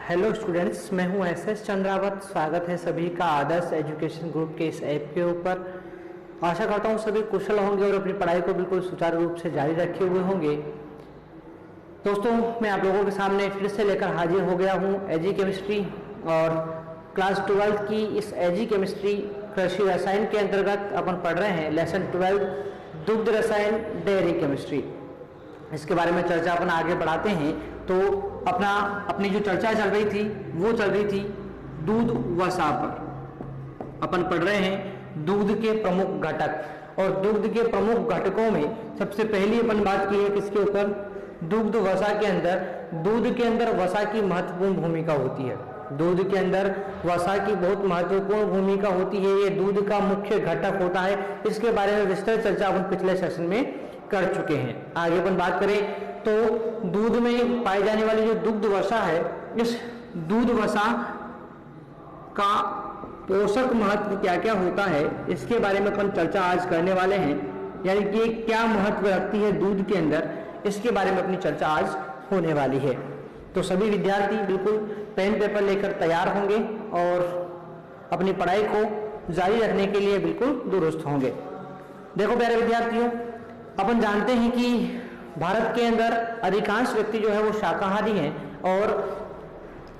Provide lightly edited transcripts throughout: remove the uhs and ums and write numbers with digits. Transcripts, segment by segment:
Hello students, मैं हूं S Chandrawat. स्वागत है सभी का आदर्श एजुकेशन ग्रुप के इस ऐप के ऊपर। आशा करता हूं सभी कुशल होंगे और अपनी पढ़ाई को बिल्कुल सुचारू रूप से जारी रखे हुए होंगे। दोस्तों, मैं आप लोगों के सामने फिर से लेकर हाजिर हो गया हूं एजी केमिस्ट्री और क्लास 12 की इस एजी केमिस्ट्री कृषि रसायन के अंतर्गत अपन पढ़ रहे हैं लेसन 12 दुग्ध रसायन डेयरी केमिस्ट्री। इसके बारे में चर्चा अपन आगे बढ़ाते हैं। तो अपनी जो चर्चा चल रही थी वो चल रही थी दूध वसा पर। अपन पढ़ रहे हैं दूध के प्रमुख घटक, और दुग्ध के प्रमुख घटकों में सबसे पहली अपन बात की है किसके ऊपर? दुग्ध वसा के अंदर। दूध के अंदर वसा की महत्वपूर्ण भूमिका होती है। दूध के अंदर वसा की बहुत महत्वपूर्ण भूमिका होती है। ये दूध का मुख्य घटक होता है। इसके बारे में विस्तृत चर्चा अपन पिछले सेशन में कर चुके हैं। आगे अपन बात करें तो दूध में पाई जाने वाली जो दुग्ध वसा है, इस दूध वसा का पोषक महत्व क्या क्या होता है, इसके बारे में अपन चर्चा आज करने वाले हैं। यानी कि क्या महत्व रखती है दूध के अंदर, इसके बारे में अपनी चर्चा आज होने वाली है। तो सभी विद्यार्थी बिल्कुल पेन पेपर लेकर तैयार होंगे और अपनी पढ़ाई को जारी रखने के लिए बिल्कुल दुरुस्त होंगे। देखो प्यारे विद्यार्थियों, अपन जानते हैं कि भारत के अंदर अधिकांश व्यक्ति जो है वो शाकाहारी हैं और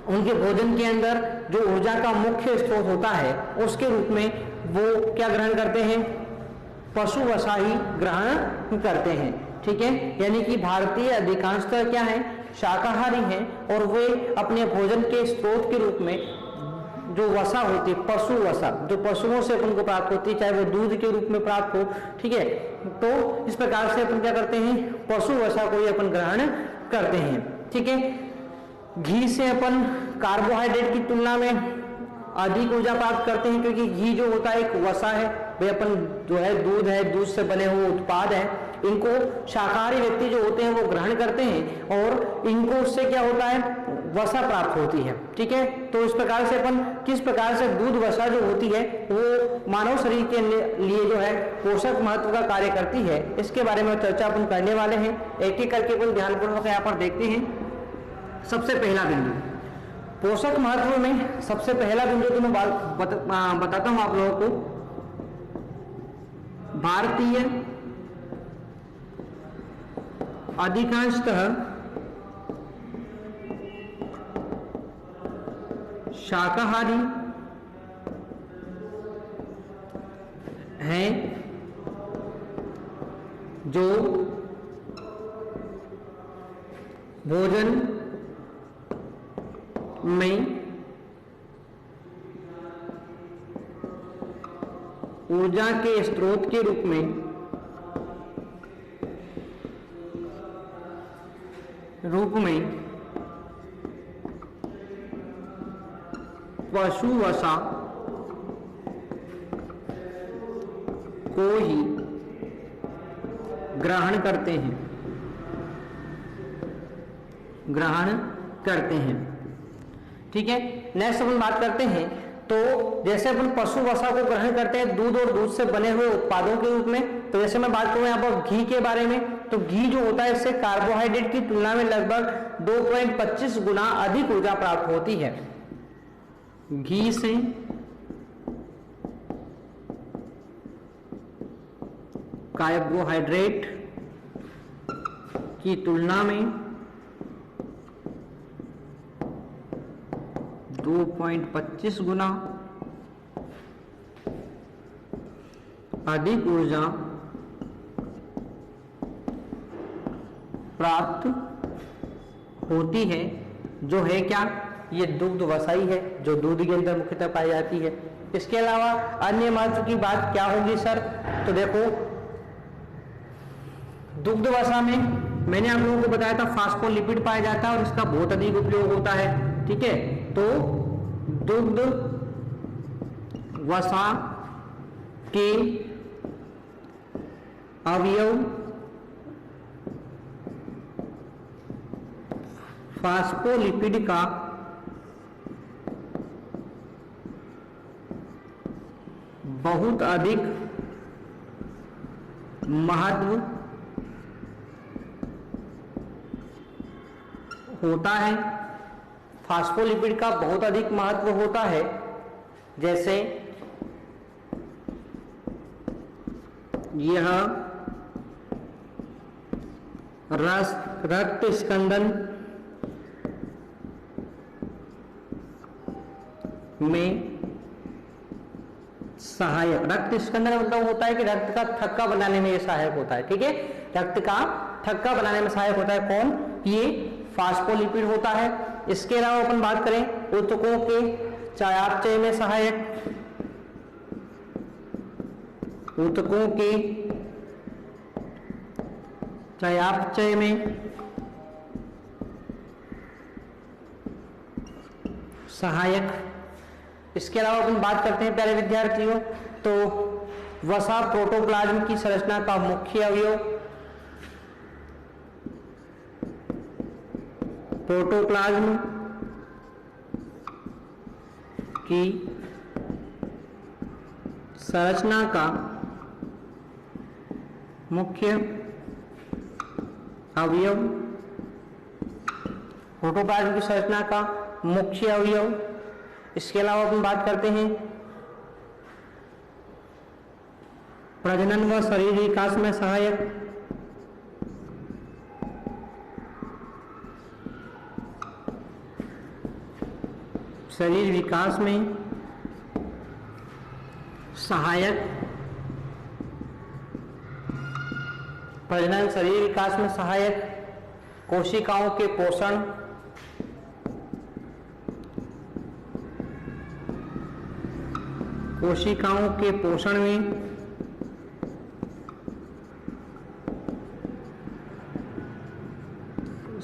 उनके भोजन के अंदर जो ऊर्जा का मुख्य स्रोत होता है उसके रूप में वो क्या ग्रहण करते हैं? पशु वसा ही ग्रहण करते हैं। ठीक है, यानी कि भारतीय अधिकांशतः क्या है? शाकाहारी हैं और वे अपने भोजन के स्रोत के रूप में जो वसा होती है, पशु वसा, जो पशुओं से अपन को प्राप्त होती है, चाहे वो दूध के रूप में प्राप्त हो, ठीक है, तो इस प्रकार से अपन क्या करते हैं? पशु वसा को ही अपन ग्रहण करते हैं। ठीक है, घी से अपन कार्बोहाइड्रेट की तुलना में अधिक ऊर्जा प्राप्त करते हैं, क्योंकि घी जो होता है एक वसा है। वे अपन जो है दूध से बने हुए उत्पाद है, इनको शाकाहारी व्यक्ति जो होते हैं वो ग्रहण करते हैं और इनको उससे क्या होता है? वसा प्राप्त होती है। ठीक है, तो इस प्रकार से अपन किस प्रकार से दूध वसा जो होती है वो मानव शरीर के लिए जो है पोषक महत्व का कार्य करती है, इसके बारे में चर्चा अपन करने वाले हैं। एक एक करके अपन ध्यानपूर्वक यहाँ पर देखते हैं। सबसे पहला बिंदु पोषक महत्व में, सबसे पहला बिंदु तो मैं बताता हूं आप लोगों को। भारतीय अधिकांशतः शाकाहारी हैं जो भोजन में ऊर्जा के स्रोत के रूप में पशु वसा को ही ग्रहण करते हैं। ठीक है, नेक्स्ट अपन बात करते हैं। तो जैसे अपन पशु वसा को ग्रहण करते हैं दूध और दूध से बने हुए उत्पादों के रूप में, तो जैसे मैं बात करूं यहाँ पर घी के बारे में, तो घी जो होता है इससे कार्बोहाइड्रेट की तुलना में लगभग 2.25 गुना अधिक ऊर्जा प्राप्त होती है। घी से कार्बोहाइड्रेट की तुलना में 2.25 गुना अधिक ऊर्जा प्राप्त होती है, जो है क्या? ये दुग्ध वसाई है, जो दूध के अंदर मुख्यतः पाई जाती है। इसके अलावा अन्य महत्व की बात क्या होगी सर? तो देखो, दुग्ध वसा में मैंने आप लोगों को बताया था फास्फोलिपिड पाया जाता है और इसका बहुत अधिक उपयोग होता है। ठीक है, तो दुग्ध वसा के अवयव फास्फोलिपिड का बहुत अधिक महत्व होता है फास्फोलिपिड का बहुत अधिक महत्व होता है, जैसे यह रक्त स्कंदन में सहायक, रक्त स्कंदन मतलब होता है कि रक्त का थक्का बनाने में ये सहायक होता है। ठीक है, रक्त का थक्का बनाने में सहायक होता है कौन? ये फास्फोलिपिड होता है। इसके अलावा अपन बात करें ऊतकों के चयापचय में सहायक, ऊतकों के चयापचय में सहायक। इसके अलावा अपन बात करते हैं प्यारे विद्यार्थियों, तो वसा प्रोटोप्लाज्म की संरचना का मुख्य अवयव, प्रोटोप्लाज्म की संरचना का मुख्य अवयव, प्रोटोप्लाज्म की संरचना का मुख्य अवयव। इसके अलावा हम बात करते हैं प्रजनन व शरीर विकास में सहायक, शरीर विकास में सहायक, प्रजनन शरीर विकास में सहायक, कोशिकाओं के पोषण, कोशिकाओं के पोषण में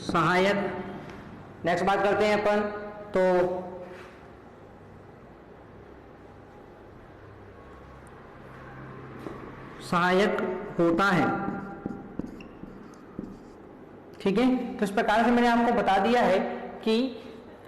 सहायक। नेक्स्ट बात करते हैं अपन, तो सहायक होता है। ठीक है, तो इस प्रकार से मैंने आपको बता दिया है कि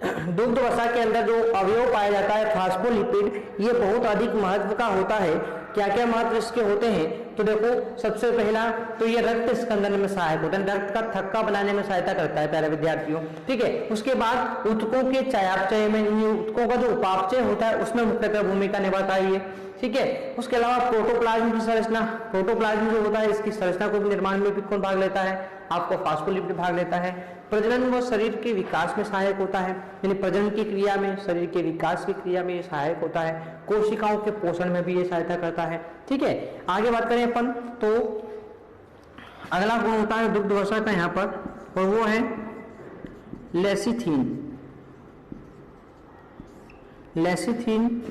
दुग्ध वसा के अंदर जो अवयव पाया जाता है फास्फोलिपिड, ये बहुत अधिक महत्व का होता है। क्या क्या महत्व इसके होते हैं? तो देखो, सबसे पहला तो ये रक्त स्कंदन में सहायक होता है, रक्त का थक्का बनाने में सहायता करता है प्यारे विद्यार्थियों। ठीक है, उसके बाद ऊतकों के चयापचय में, ऊतकों का जो उपापचय होता है उसमें मुख्यतः भूमिका निभाता है ये। ठीक है, उसके अलावा प्रोटोप्लाज्म की संरचना, प्रोटोप्लाज्म जो होता है इसकी संरचना को निर्माण में भी कौन भाग लेता है? आपको फास्फोलिपिड भाग लेता है। प्रजनन व शरीर के विकास में सहायक होता है, यानी प्रजनन की क्रिया में, शरीर के विकास की क्रिया में ये सहायक होता है। कोशिकाओं के पोषण में भी ये सहायता करता है। ठीक है, आगे बात करें अपन, तो अगला गुण होता है दुग्ध वसा का यहाँ पर, और वो है लेसिथिन। लेसिथिन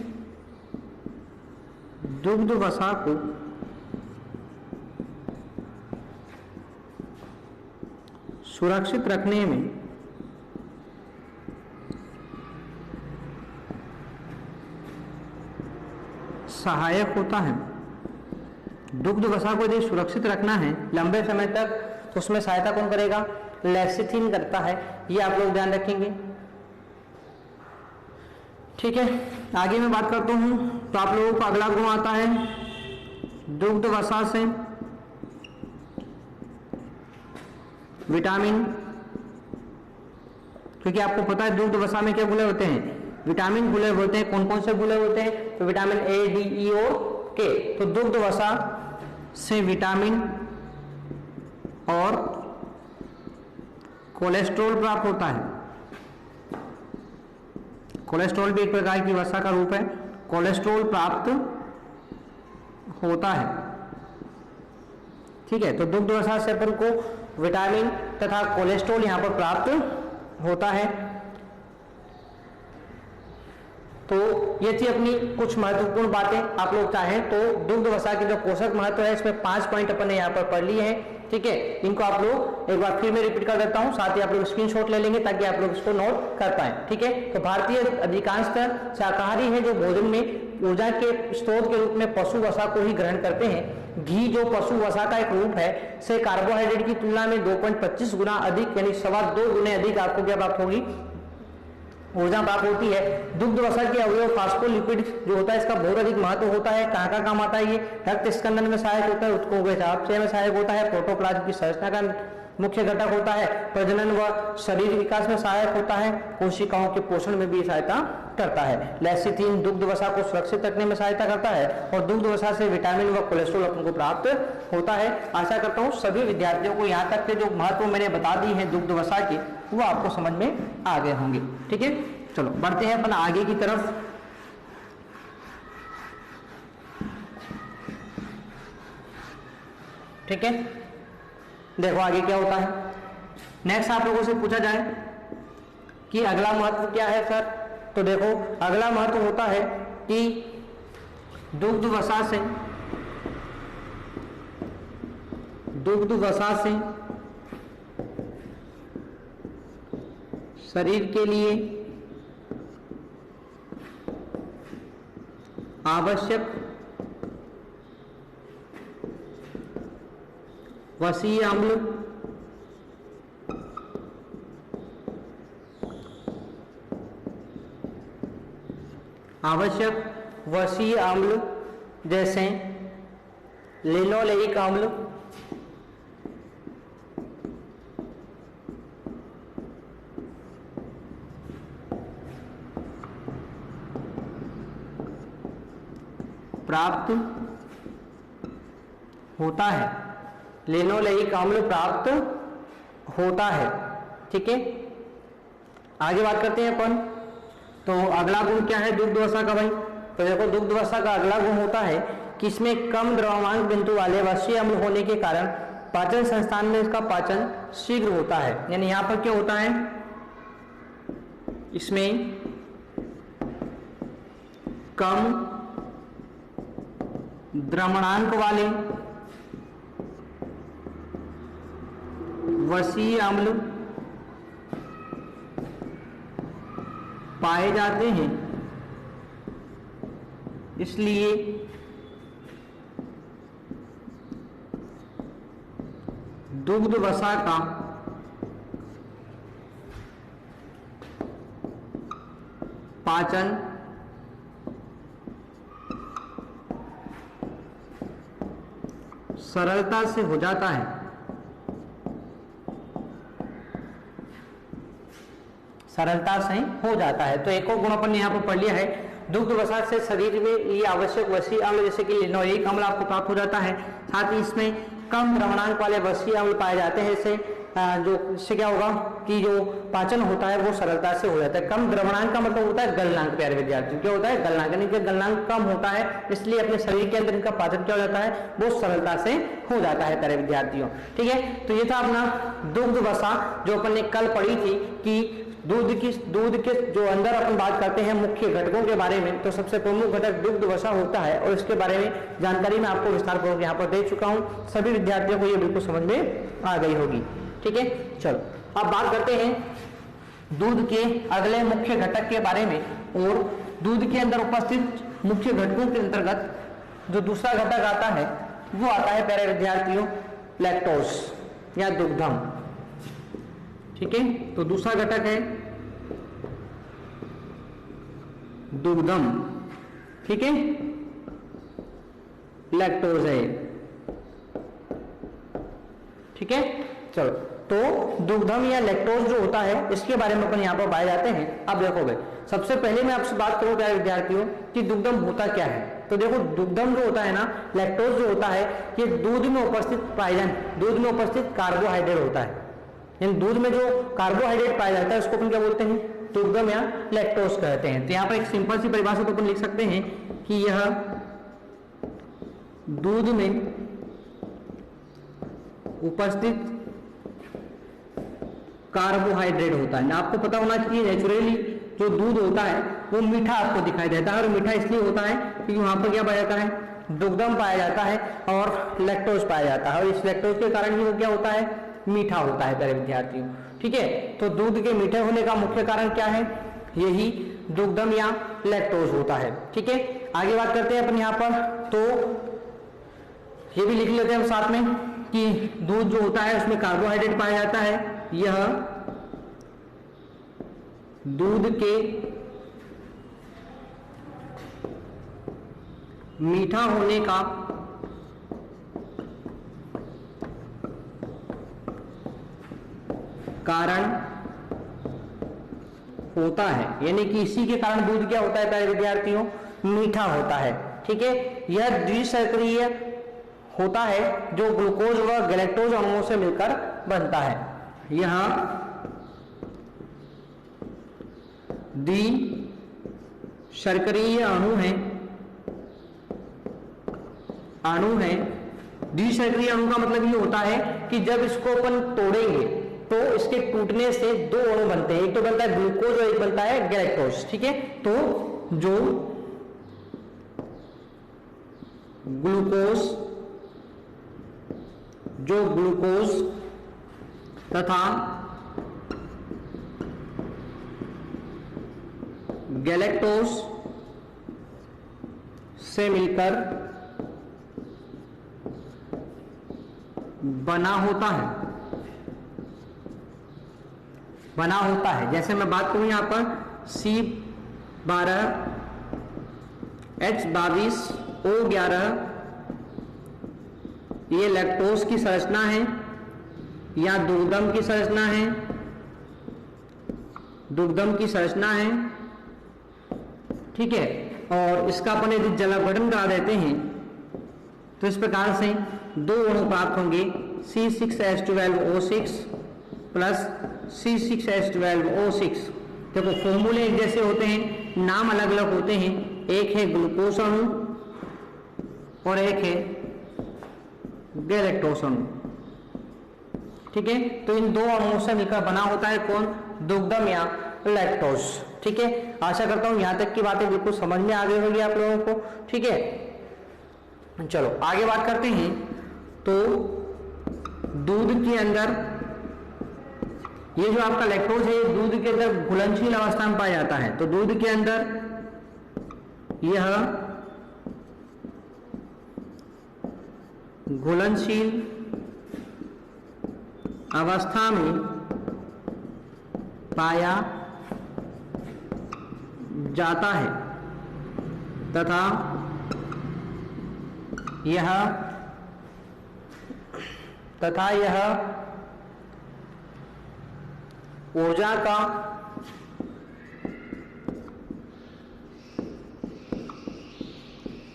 दुग्ध वसा को सुरक्षित रखने में सहायक होता है। दुग्ध वसा को यदि सुरक्षित रखना है लंबे समय तक, तो उसमें सहायता कौन करेगा? लेसिथिन करता है। ये आप लोग ध्यान रखेंगे। ठीक है, आगे मैं बात करता हूं, तो आप लोगों का अगला गुण आता है दुग्ध वसा से विटामिन, क्योंकि आपको पता है दुग्ध वसा में क्या घुले होते हैं? विटामिन घुले होते हैं। कौन कौन से घुले होते हैं? तो विटामिन ए, डी, ई और के। तो दुग्ध वसा से विटामिन और कोलेस्ट्रॉल प्राप्त होता है। कोलेस्ट्रॉल भी एक प्रकार की वसा का रूप है। कोलेस्ट्रॉल प्राप्त होता है। ठीक है, तो दुग्ध वसा से अपन को विटामिन तथा कोलेस्ट्रॉल यहां पर प्राप्त होता है। तो ये थी अपनी कुछ महत्वपूर्ण बातें। आप लोग चाहें तो दुग्ध वसा के जो पोषक महत्व है इसमें 5 पॉइंट अपन ने यहाँ पर पढ़ लिए हैं। ठीक है, इनको आप लोग एक बार फिर मैं रिपीट कर देता हूँ, साथ ही आप लोग स्क्रीनशॉट ले लेंगे ताकि आप लोग इसको नोट कर पाए। ठीक है, तो भारतीय अधिकांशतः शाकाहारी है जो भोजन में ऊर्जा के स्रोत के रूप में पशु वसा को ही ग्रहण करते हैं। घी जो पशु वसा का एक रूप है से कार्बोहाइड्रेट की तुलना में 2.25 गुना अधिक, यानी 2.25 गुने अधिक आपको क्या प्राप्त होगी? ऊर्जा प्राप्त होती है। दुग्ध वसा के अवयव फास्फोलिपिड जो होता है इसका बहुत अधिक महत्व होता है। कहाँ का काम आता है ये? रक्त स्कंदन में सहायक होता है, ऊतकों के चयापचय में सहायक होता है, प्रोटोप्लाज्म की संरचना का मुख्य घटक होता है, प्रजनन व शरीर विकास में सहायक होता है, कोशिकाओं के पोषण में भी सहायता करता है। लेसिथिन दुग्ध वसा को सुरक्षित रखने में सहायता करता है और दुग्ध वसा से विटामिन व कोलेस्ट्रॉल अपन को प्राप्त होता है। आशा करता हूँ सभी विद्यार्थियों को यहाँ तक के जो महत्व मैंने बता दी है दुग्ध वसा की वो आपको समझ में आ गए होंगे। ठीक है, चलो बढ़ते हैं अपन आगे की तरफ। ठीक है, देखो आगे क्या होता है। नेक्स्ट आप लोगों से पूछा जाए कि अगला महत्व क्या है सर, तो देखो अगला महत्व होता है कि दुग्ध वसा से शरीर के लिए आवश्यक वसीय अम्ल जैसे लिनोलेइक अम्ल, प्राप्त होता है, लिनोलेइक अम्ल प्राप्त होता है। ठीक है, आगे बात करते हैं अपन। तो अगला गुण क्या है दुग्ध वसा का भाई, तो देखो दुग्ध वसा का अगला गुण होता है कि इसमें कम द्रव्यमान बिंदु वाले वसीय अम्ल होने के कारण पाचन संस्थान में इसका पाचन शीघ्र होता है। यानी यहां पर क्या होता है, इसमें कम द्रव्यमानांक वाले वसीय अम्ल पाए जाते हैं, इसलिए दुग्ध वसा का पाचन सरलता से हो जाता है। तो एक और गुण अपन ने यहाँ पर पढ़ लिया है, दुग्ध वसा से शरीर में ये आवश्यक वसीय अम्ल जैसे कि लिनोलेइक अम्ल आपको प्राप्त हो जाता है। साथ ही इसमें कम द्रव्यमानांक वाले वसीय अम्ल पाए जाते हैं, इससे क्या होगा कि जो पाचन होता है वो सरलता से हो जाता है। कम द्रव्यमानांक का मतलब होता है गलनांक। प्यारे विद्यार्थी, क्या होता है गलनांक, यानी कि गलनांक कम होता है इसलिए अपने शरीर के अंदर इनका पाचन क्या हो जाता है, वो सरलता से हो जाता है प्यारे विद्यार्थियों। ठीक है, तो ये था अपना दुग्ध वसा जो अपन ने कल पढ़ी थी कि दूध के जो अंदर अपन बात करते हैं मुख्य घटकों के बारे में, तो सबसे प्रमुख घटक दुग्ध वसा होता है और इसके बारे में जानकारी मैं आपको विस्तार पूर्वक यहाँ पर दे चुका हूँ। सभी विद्यार्थियों को ये बिल्कुल समझ में आ गई होगी। ठीक है, चलो अब बात करते हैं दूध के अगले मुख्य घटक के बारे में। और दूध के अंदर उपस्थित मुख्य घटकों के अंतर्गत जो दूसरा घटक आता है वो आता है प्यारे विद्यार्थियों लैक्टोज या दुग्धम। ठीक है, तो दूसरा घटक है दुग्धम। ठीक है, लैक्टोज है। ठीक है, चलो तो दुग्धम या लैक्टोज जो होता है इसके बारे में अपन यहाँ पर पाए जाते हैं। अब देखो भाई, सबसे पहले मैं आपसे बात करूं प्यारे विद्यार्थियों कि दुग्धम होता क्या है। तो देखो दुग्धम जो होता है ना, लैक्टोज जो होता है, ये दूध में उपस्थित कार्बोहाइड्रेट होता है। इन दूध में जो कार्बोहाइड्रेट पाया जाता है उसको अपन क्या बोलते हैं, दुग्धम या लैक्टोज कहते हैं। तो यहाँ पर एक सिंपल सी परिभाषा तो अपन लिख सकते हैं कि यह दूध में उपस्थित कार्बोहाइड्रेट होता है। आपको पता होना चाहिए नेचुरली जो दूध होता है वो मीठा आपको दिखाई देता है, और मीठा इसलिए होता है क्योंकि वहां पर क्या पाया जाता है, दुग्धम पाया जाता है और लैक्टोज पाया जाता है, और इस लैक्टोज के कारण ही वो क्या होता है, मीठा होता है प्यारे विद्यार्थियों। ठीक है, तो दूध के मीठे होने का मुख्य कारण क्या है, यही दुग्धम या लैक्टोज होता है। ठीक है, आगे बात करते हैं अपन यहाँ पर। तो ये भी लिख लेते हैं साथ में कि दूध जो होता है उसमें कार्बोहाइड्रेट पाया जाता है। यह दूध के मीठा होने का कारण होता है, यानी कि इसी के कारण दूध क्या होता है प्यारे विद्यार्थियों, मीठा होता है। ठीक है, यह द्विसर्करीय होता है जो ग्लूकोज व गैलेक्टोज अणुओं से मिलकर बनता है। यह द्विसर्करीय अणु है। द्विसर्करीय अणु का मतलब ये होता है कि जब इसको अपन तोड़ेंगे तो इसके टूटने से दो अणु बनते हैं, एक तो बनता है ग्लूकोज और एक बनता है गैलेक्टोज। ठीक है, तो जो ग्लूकोज तथा गैलेक्टोज से मिलकर बना होता है। जैसे मैं बात करूं यहां पर C12H22O11, ये लैक्टोज की संरचना है या दुग्धम की संरचना है। ठीक है, और इसका अपन यदि जल अपघटन करा देते हैं तो इस प्रकार से दो अणु प्राप्त होंगे, C6H12O6 प्लस C6H12O6। देखो फॉर्मूले एक जैसे होते हैं, नाम अलग अलग होते हैं, एक है ग्लूकोज अणु और एक है गैलेक्टोज अणु। ठीक है, तो इन दो अणुओं से मिलकर बना होता है कौन, दुग्धम या लैक्टोज। ठीक है, आशा करता हूं यहां तक की बातें बिल्कुल समझ में आ गई होगी आप लोगों को। ठीक है, चलो आगे बात करते हैं। तो दूध के अंदर ये जो आपका लैक्टोज है, दूध के अंदर घुलनशील अवस्था में पाया जाता है। तो दूध के अंदर यह घुलनशील अवस्था में पाया जाता है तथा यह ऊर्जा का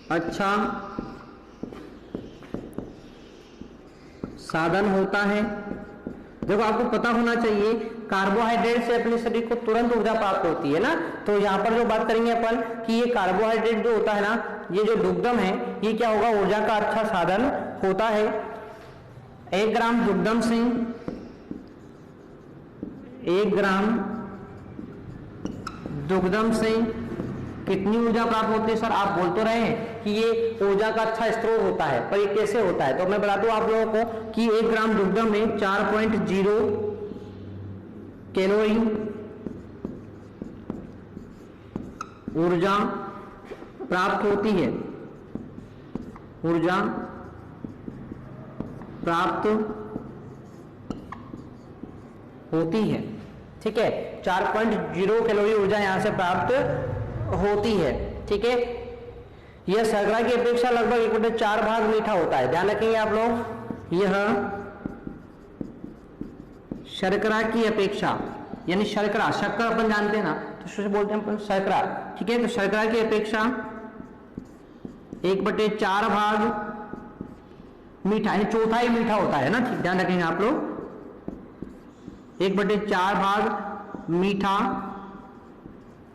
अच्छा साधन होता है। देखो आपको पता होना चाहिए कार्बोहाइड्रेट से अपने शरीर को तुरंत ऊर्जा प्राप्त होती है ना। तो यहाँ पर जो बात करेंगे अपन कि ये कार्बोहाइड्रेट जो होता है ना, ये जो दुग्धम है, ये क्या होगा, ऊर्जा का अच्छा साधन होता है। 1 ग्राम दुग्धम से 1 ग्राम दुग्धम से कितनी ऊर्जा प्राप्त होती है? सर आप बोल तो रहे हैं कि ये ऊर्जा का अच्छा स्रोत होता है, पर ये कैसे होता है? तो मैं बता दूं आप लोगों को कि 1 ग्राम दुग्धम में 4.0 कैलोरी ऊर्जा प्राप्त होती है। ऊर्जा प्राप्त होती है। ठीक है, 4.0 कैलोरी ऊर्जा यहां से प्राप्त होती है। ठीक है, यह शर्करा की अपेक्षा लगभग 1/4 भाग मीठा होता है। ध्यान रखेंगे आप लोग, यह शर्करा की अपेक्षा, यानी शर्करा, शक्कर अपन जानते हैं ना, तो उससे बोलते हैं अपन शर्करा। ठीक है, तो शर्करा की अपेक्षा 1/4 भाग मीठा, यानी चौथाई मीठा होता है ना। ठीक, ध्यान रखेंगे आप लोग, 1/4 भाग मीठा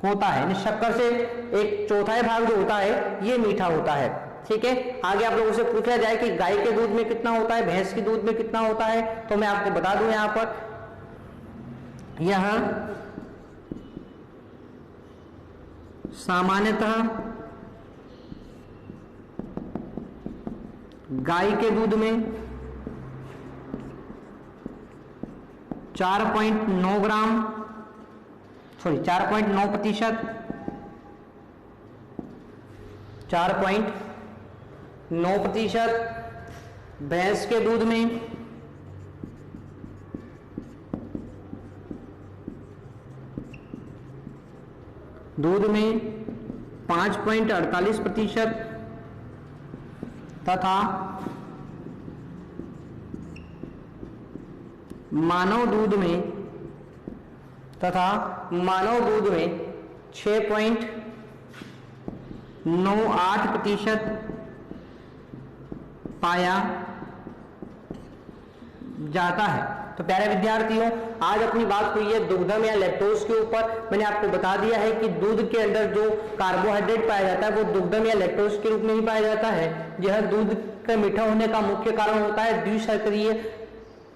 होता है, यानी शक्कर से 1/4 भाग जो होता है ये मीठा होता है। ठीक है, आगे आप लोगों से पूछा जाए कि गाय के दूध में कितना होता है, भैंस के दूध में कितना होता है, तो मैं आपको बता दूं यहां पर, यह सामान्यतः गाय के दूध में 4.9 प्रतिशत, 4.9%, भैंस के दूध में 5.48% तथा मानव दूध में तथा मानव दूध में 6.98% पाया जाता है। तो प्यारे विद्यार्थियों, आज अपनी बात हुई है दुग्धम या लैक्टोज के ऊपर। मैंने आपको बता दिया है कि दूध के अंदर जो कार्बोहाइड्रेट पाया जाता है वो दुग्धम या लैक्टोज के रूप में ही पाया जाता है। यह दूध का मीठा होने का मुख्य कारण होता है द्विशर्करीय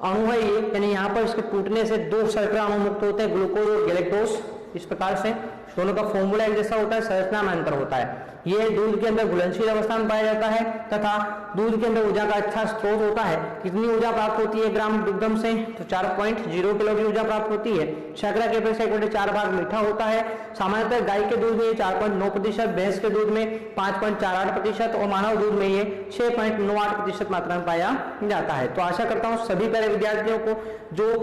अणु है ये, यानी यहाँ पर इसके टूटने से 2 शर्करा अणु मुक्त होते हैं, ग्लूकोज और गैलेक्टोज। इस प्रकार से दोनों का फॉर्मूला एक जैसा होता है, संरचना में अंतर होता है। ये दूध के अंदर घुलनशील अवस्था में पाया जाता है तथा दूध के अंदर ऊर्जा का अच्छा स्रोत होता है। कितनी ऊर्जा प्राप्त होती है ग्राम दुग्धम से? तो 4.0 किलो की ऊर्जा प्राप्त होती है। शर्करा के अपेक्षा 1/4 भाग मीठा होता है। सामान्यतः गाय के दूध में ये 4.9%, भैंस के दूध में 5.48% और मानव दूध में ये 6.98% मात्रा में पाया जाता है। तो आशा करता हूँ सभी प्यारे विद्यार्थियों को जो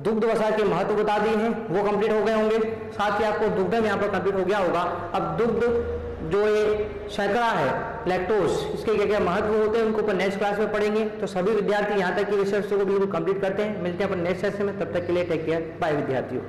दुग्ध वसा के महत्व बता दिए हैं वो कंप्लीट हो गए होंगे, साथ ही आपको दुग्धम यहाँ पर कंप्लीट हो गया होगा। अब दुग्ध जो ये शर्करा है लैक्टोज, इसके क्या क्या महत्व होते हैं उनको अपन नेक्स्ट क्लास में पढ़ेंगे। तो सभी विद्यार्थी यहाँ तक की रिसर्च को बिल्कुल कंप्लीट करते हैं। मिलते हैं अपन नेक्स्ट सेशन में, तब तक के लिए टेक केयर, बाय विद्यार्थियों।